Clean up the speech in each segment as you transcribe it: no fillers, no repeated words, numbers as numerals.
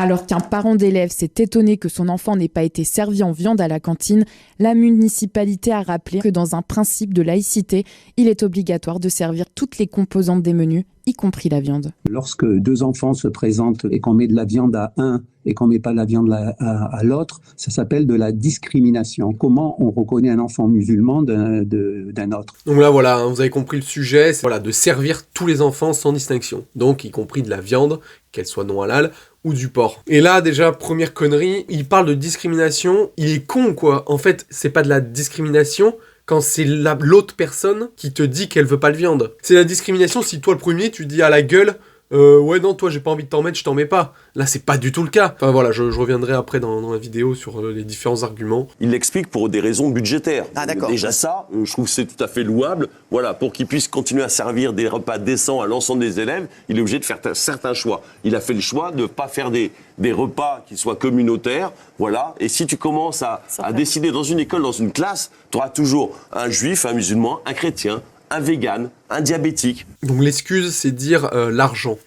Alors qu'un parent d'élève s'est étonné que son enfant n'ait pas été servi en viande à la cantine, la municipalité a rappelé que dans un principe de laïcité, il est obligatoire de servir toutes les composantes des menus, y compris la viande. Lorsque deux enfants se présentent et qu'on met de la viande à un et qu'on met pas de la viande à l'autre, ça s'appelle de la discrimination. Comment on reconnaît un enfant musulman d'un autre? Donc là voilà, hein, vous avez compris le sujet, c'est de servir tous les enfants sans distinction, donc y compris de la viande, qu'elle soit non halal, ou du porc. Et là déjà, première connerie, il parle de discrimination, il est con quoi, en fait c'est pas de la discrimination, quand c'est l'autre personne qui te dit qu'elle veut pas de viande. C'est la discrimination si toi le premier tu dis à la gueule ouais non toi j'ai pas envie de t'en mettre, je t'en mets pas. Là c'est pas du tout le cas. Enfin voilà, je reviendrai après dans la vidéo sur les différents arguments. Il l'explique pour des raisons budgétaires. Ah d'accord. Déjà ça, je trouve que c'est tout à fait louable. Voilà, pour qu'il puisse continuer à servir des repas décents à l'ensemble des élèves, il est obligé de faire certains choix. Il a fait le choix de ne pas faire des repas qui soient communautaires. Voilà. Et si tu commences à décider dans une école, dans une classe, tu auras toujours un juif, un musulman, un chrétien, un vegan, un diabétique. Donc l'excuse, c'est dire l'argent.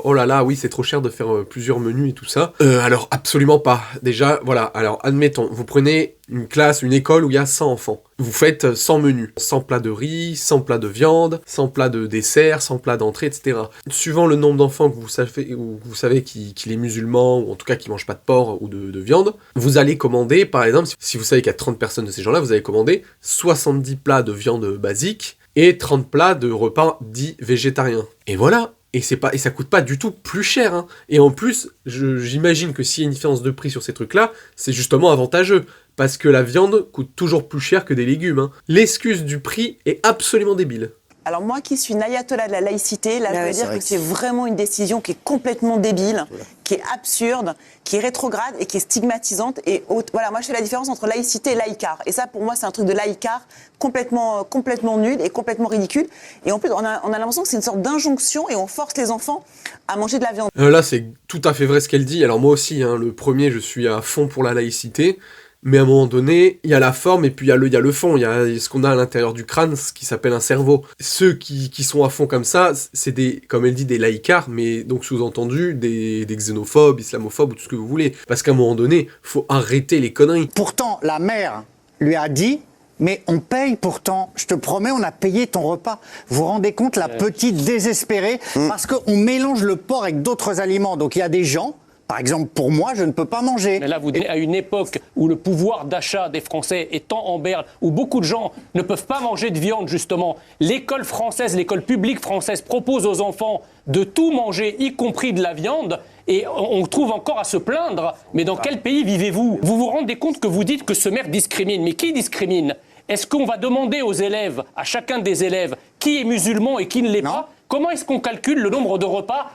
Oh là là, oui, c'est trop cher de faire plusieurs menus et tout ça. Alors, absolument pas. Déjà, voilà, alors admettons, vous prenez une classe, une école où il y a 100 enfants. Vous faites 100 menus. 100 plats de riz, 100 plats de viande, 100 plats de dessert, 100 plats d'entrée, etc. Suivant le nombre d'enfants que vous savez qu'il est musulman, ou en tout cas qui ne mange pas de porc ou de viande, vous allez commander, par exemple, si vous savez qu'il y a 30 personnes de ces gens-là, vous allez commander 70 plats de viande basique, et 30 plats de repas dits végétariens. Et voilà, et ça coûte pas du tout plus cher, hein. Et en plus, j'imagine que s'il y a une différence de prix sur ces trucs-là, c'est justement avantageux, parce que la viande coûte toujours plus cher que des légumes, hein. L'excuse du prix est absolument débile. Alors moi qui suis une ayatollah de la laïcité, là je veux dire que c'est vraiment une décision qui est complètement débile, qui est absurde, qui est rétrograde et qui est stigmatisante. Et voilà, moi je fais la différence entre laïcité et laïcart. Et ça pour moi c'est un truc de laïcart complètement nul et complètement ridicule. Et en plus on a l'impression que c'est une sorte d'injonction et on force les enfants à manger de la viande. Là c'est tout à fait vrai ce qu'elle dit. Alors moi aussi, hein, le premier je suis à fond pour la laïcité. Mais à un moment donné, il y a la forme et puis il y a le fond, il y a ce qu'on a à l'intérieur du crâne, ce qui s'appelle un cerveau. Ceux qui sont à fond comme ça, c'est comme elle dit, des laïcards, mais donc sous-entendu, des xénophobes, islamophobes, ou tout ce que vous voulez. Parce qu'à un moment donné, faut arrêter les conneries. Pourtant, la mère lui a dit... Mais on paye pourtant, je te promets, on a payé ton repas. Vous vous rendez compte, la petite désespérée, parce qu'on mélange le porc avec d'autres aliments. Donc il y a des gens, par exemple pour moi, je ne peux pas manger. Mais là, vous à une époque où le pouvoir d'achat des Français est tant en berne, où beaucoup de gens ne peuvent pas manger de viande, justement. L'école française, l'école publique française propose aux enfants de tout manger, y compris de la viande. Et on trouve encore à se plaindre. Mais dans quel pays vivez-vous? Vous vous rendez compte que vous dites que ce maire discrimine. Mais qui discrimine? Est-ce qu'on va demander aux élèves, à chacun des élèves, qui est musulman et qui ne l'est pas? Comment est-ce qu'on calcule le nombre de repas,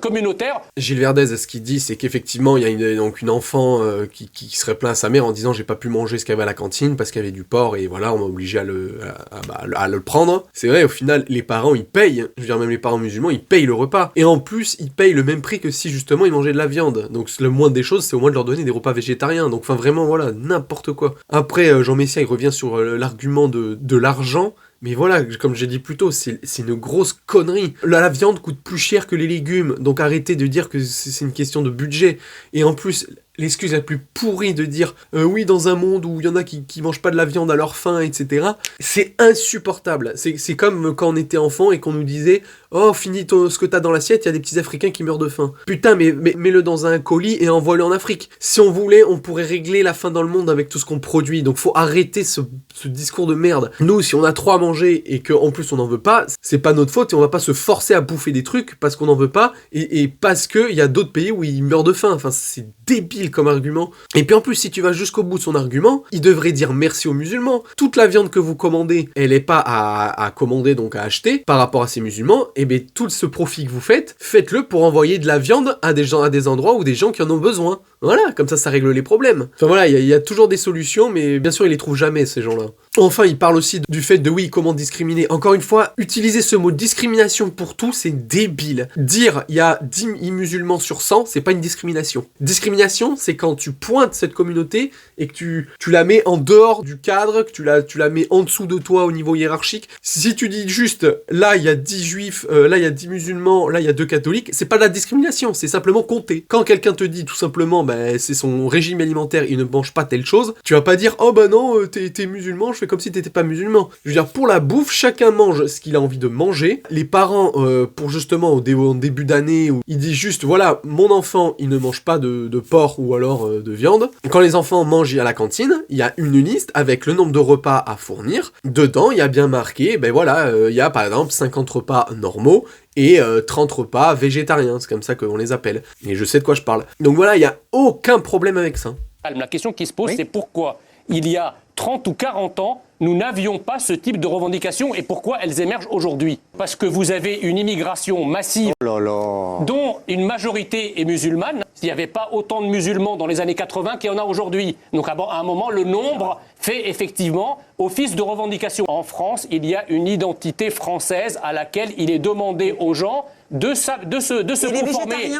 communautaires? Gilles Verdez, ce qu'il dit, c'est qu'effectivement, il y a une enfant qui serait plaint à sa mère en disant « j'ai pas pu manger ce qu'il y avait à la cantine parce qu'il y avait du porc et voilà, on m'a obligé à le prendre ». C'est vrai, au final, les parents, ils payent. Je veux dire, même les parents musulmans, ils payent le repas. Et en plus, ils payent le même prix que si, justement, ils mangeaient de la viande. Donc, le moindre des choses, c'est au moins de leur donner des repas végétariens. Donc, enfin, vraiment, voilà, n'importe quoi. Après, Jean Messia, il revient sur l'argument de l'argent. Mais voilà, comme j'ai dit plus tôt, c'est une grosse connerie. La viande coûte plus cher que les légumes, donc arrêtez de dire que c'est une question de budget. Et en plus, l'excuse la plus pourrie de dire oui, dans un monde où il y en a qui mangent pas de la viande à leur faim, etc. C'est insupportable. C'est comme quand on était enfant et qu'on nous disait oh, finis ce que t'as dans l'assiette, il y a des petits Africains qui meurent de faim. Putain, mais mets-le dans un colis et envoie-le en Afrique. Si on voulait, on pourrait régler la faim dans le monde avec tout ce qu'on produit. Donc faut arrêter ce discours de merde. Nous, si on a trop à manger et qu'en plus on n'en veut pas, c'est pas notre faute et on va pas se forcer à bouffer des trucs parce qu'on n'en veut pas et parce qu'il y a d'autres pays où ils meurent de faim. Enfin, c'est débile comme argument. Et puis en plus, si tu vas jusqu'au bout de son argument, il devrait dire merci aux musulmans. Toute la viande que vous commandez, elle est pas à commander, donc à acheter, par rapport à ces musulmans, et bien tout ce profit que vous faites, faites-le pour envoyer de la viande à des endroits où des gens qui en ont besoin. Voilà, comme ça règle les problèmes. Enfin voilà, il y a toujours des solutions, mais bien sûr, ils les trouvent jamais, ces gens-là. Enfin, il parle aussi du fait de oui, comment discriminer. Encore une fois, utiliser ce mot discrimination pour tout, c'est débile. Dire il y a 10 musulmans sur 100, c'est pas une discrimination. Discrimination, c'est quand tu pointes cette communauté et que tu la mets en dehors du cadre, que tu la mets en dessous de toi au niveau hiérarchique. Si tu dis juste, là il y a 10 juifs, là il y a 10 musulmans, là il y a 2 catholiques, c'est pas de la discrimination, c'est simplement compter. Quand quelqu'un te dit tout simplement, c'est son régime alimentaire, il ne mange pas telle chose, tu vas pas dire, oh bah non, t'es musulman, je fais comme si t'étais pas musulman. Je veux dire, pour la bouffe, chacun mange ce qu'il a envie de manger. Les parents, pour justement au début d'année, où ils disent juste, voilà, mon enfant, il ne mange pas de porc ou alors de viande. Quand les enfants mangent à la cantine, il y a une liste avec le nombre de repas à fournir. Dedans, il y a bien marqué, il y a par exemple 50 repas normaux et 30 repas végétariens, c'est comme ça qu'on les appelle. Et je sais de quoi je parle. Donc voilà, il n'y a aucun problème avec ça. La question qui se pose, c'est pourquoi il y a 30 ou 40 ans, nous n'avions pas ce type de revendications et pourquoi elles émergent aujourd'hui. Parce que vous avez une immigration massive dont une majorité est musulmane. Il n'y avait pas autant de musulmans dans les années 80 qu'il y en a aujourd'hui. Donc à un moment, le nombre fait effectivement office de revendication. En France, il y a une identité française à laquelle il est demandé aux gens de se conformer.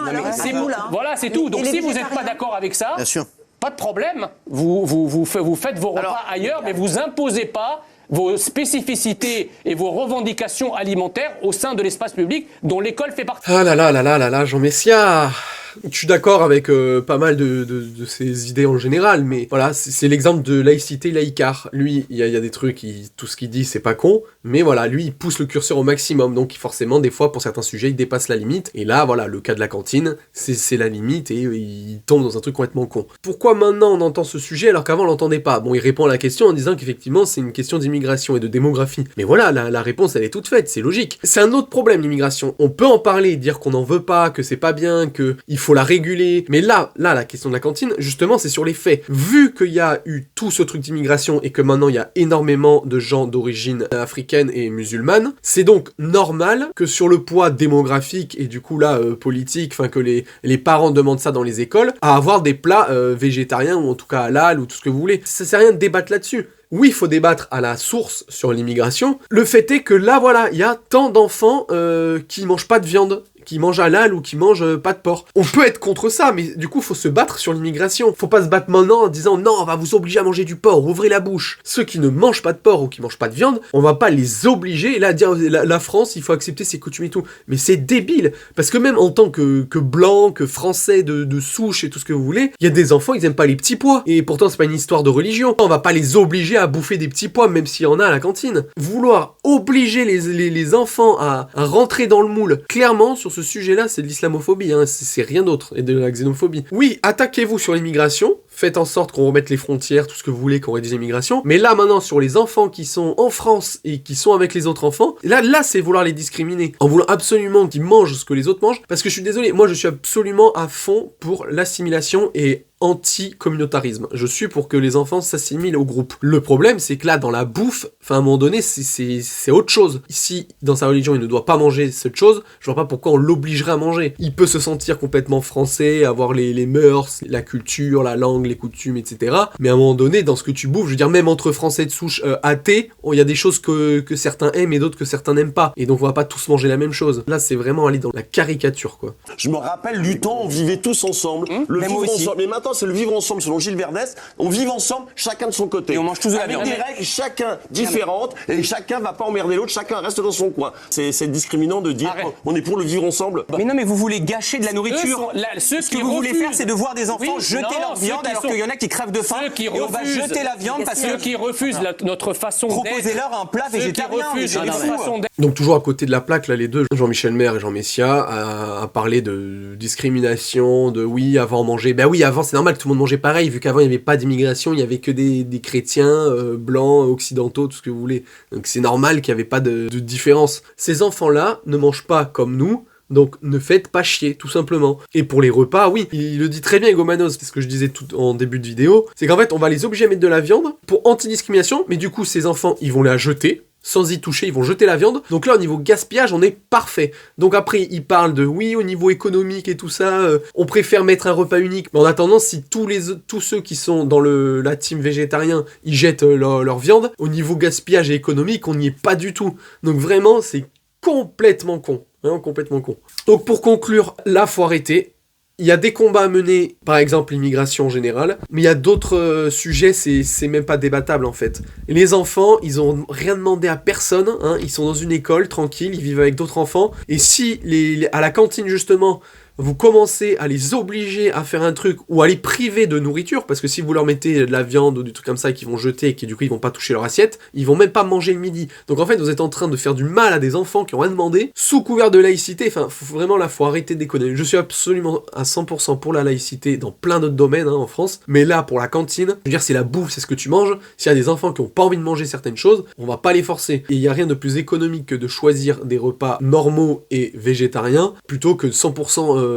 Voilà, c'est tout. Donc si vous n'êtes pas d'accord avec ça... Bien sûr. Pas de problème, vous faites vos repas ailleurs, mais vous imposez pas vos spécificités et vos revendications alimentaires au sein de l'espace public dont l'école fait partie. Ah là, Jean Messia, je suis d'accord avec pas mal de ses idées en général, mais voilà, c'est l'exemple de laïcité laïcard. Lui, il y a des trucs, tout ce qu'il dit, c'est pas con, mais voilà, lui, il pousse le curseur au maximum, donc forcément, des fois, pour certains sujets, il dépasse la limite, et là, voilà, le cas de la cantine, c'est la limite, et il tombe dans un truc complètement con. Pourquoi maintenant on entend ce sujet alors qu'avant on l'entendait pas? Bon, il répond à la question en disant qu'effectivement, c'est une question d'immigration et de démographie. Mais voilà, la réponse, elle est toute faite, c'est logique. C'est un autre problème, l'immigration. On peut en parler, dire qu'on n'en veut pas, que c'est pas bien, qu'il faut la réguler, mais là, la question de la cantine, justement, c'est sur les faits. Vu qu'il y a eu tout ce truc d'immigration et que maintenant il y a énormément de gens d'origine africaine et musulmane, c'est donc normal que sur le poids démographique et du coup là, politique, enfin que les parents demandent ça dans les écoles, à avoir des plats végétariens ou en tout cas halal ou tout ce que vous voulez. Ça sert à rien de débattre là-dessus. Oui, il faut débattre à la source sur l'immigration. Le fait est que là, voilà, il y a tant d'enfants qui mangent pas de viande, qui mangent halal ou qui mangent pas de porc. On peut être contre ça, mais du coup, faut se battre sur l'immigration. Faut pas se battre maintenant en disant non, on va vous obliger à manger du porc, ouvrez la bouche. Ceux qui ne mangent pas de porc ou qui mangent pas de viande, on va pas les obliger et là dire la France, il faut accepter ses coutumes et tout. Mais c'est débile, parce que même en tant que blanc, que français de souche et tout ce que vous voulez, il y a des enfants, ils aiment pas les petits pois. Et pourtant, c'est pas une histoire de religion. On va pas les obliger à bouffer des petits pois, même s'il y en a à la cantine. Vouloir obliger les enfants à rentrer dans le moule, clairement, sur ce sujet-là, c'est de l'islamophobie, hein, c'est rien d'autre, et de la xénophobie. Oui, attaquez-vous sur l'immigration, faites en sorte qu'on remette les frontières, tout ce que vous voulez, qu'on réduise l'immigration, mais là, maintenant, sur les enfants qui sont en France et qui sont avec les autres enfants, là, c'est vouloir les discriminer, en voulant absolument qu'ils mangent ce que les autres mangent, parce que je suis désolé, moi, je suis absolument à fond pour l'assimilation et anti-communautarisme. Je suis pour que les enfants s'assimilent au groupe. Le problème, c'est que là, dans la bouffe, à un moment donné, c'est autre chose. Si, dans sa religion, il ne doit pas manger cette chose, je vois pas pourquoi on l'obligerait à manger. Il peut se sentir complètement français, avoir les mœurs, la culture, la langue, les coutumes, etc. Mais à un moment donné, dans ce que tu bouffes, je veux dire, même entre français de souche athées, il y a des choses que certains aiment et d'autres que certains n'aiment pas. Et donc, on va pas tous manger la même chose. Là, c'est vraiment aller dans la caricature, quoi. Je me rappelle du temps, on vivait tous ensemble, le vivre ensemble. Mais maintenant, c'est le vivre ensemble selon Gilles Verdès. On vit ensemble, chacun de son côté. Et on mange tous de la viande. Avec des règles, chacun différentes, et chacun va pas emmerder l'autre, chacun reste dans son coin. C'est discriminant de dire on est pour le vivre ensemble. Mais non, mais vous voulez gâcher de la nourriture. Ce que vous voulez faire, c'est de voir des enfants jeter leur viande alors qu'il y en a qui crèvent de faim. Et on va jeter la viande parce que ceux qui refusent notre façon d'être. Proposez-leur un plat végétarien. Donc toujours à côté de la plaque, là, les deux, Jean-Michel Maire et Jean Messia, à parler de discrimination, de oui, avant manger. Ben oui, avant, c'est normal que tout le monde mangeait pareil, vu qu'avant, il n'y avait pas d'immigration, il n'y avait que des chrétiens, blancs, occidentaux, tout ce que vous voulez. Donc c'est normal qu'il n'y avait pas de différence. Ces enfants-là ne mangent pas comme nous, donc ne faites pas chier, tout simplement. Et pour les repas, oui, il le dit très bien, Egomanos, c'est ce que je disais tout en début de vidéo, c'est qu'en fait, on va les obliger à mettre de la viande pour anti-discrimination, mais du coup, ces enfants, ils vont la jeter, sans y toucher, ils vont jeter la viande. Donc là, au niveau gaspillage, on est parfait. Donc après, il parle de, oui, au niveau économique et tout ça, on préfère mettre un repas unique. Mais en attendant, si tous ceux qui sont dans la team végétarien, ils jettent leur viande, au niveau gaspillage et économique, on n'y est pas du tout. Donc vraiment, c'est complètement con. Vraiment complètement con. Donc pour conclure, là, faut arrêter. il y a des combats à mener, par exemple l'immigration en général, mais il y a d'autres sujets, c'est même pas débattable en fait. Les enfants, ils ont rien demandé à personne, hein, ils sont dans une école, tranquille, ils vivent avec d'autres enfants, et si à la cantine justement, vous commencez à les obliger à faire un truc ou à les priver de nourriture, parce que si vous leur mettez de la viande ou du truc comme ça qu'ils vont jeter et qui du coup ils vont pas toucher leur assiette, ils vont même pas manger le midi. Donc en fait vous êtes en train de faire du mal à des enfants qui ont rien demandé, sous couvert de laïcité, enfin vraiment là faut arrêter de déconner. Je suis absolument à 100% pour la laïcité dans plein d'autres domaines hein, en France, mais là pour la cantine, je veux dire c'est la bouffe, c'est ce que tu manges, s'il y a des enfants qui ont pas envie de manger certaines choses, on va pas les forcer. Et il y a rien de plus économique que de choisir des repas normaux et végétariens, plutôt que 100%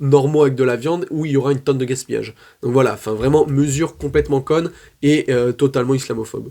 normaux avec de la viande où il y aura une tonne de gaspillage. Donc voilà, enfin vraiment mesure complètement conne et totalement islamophobe.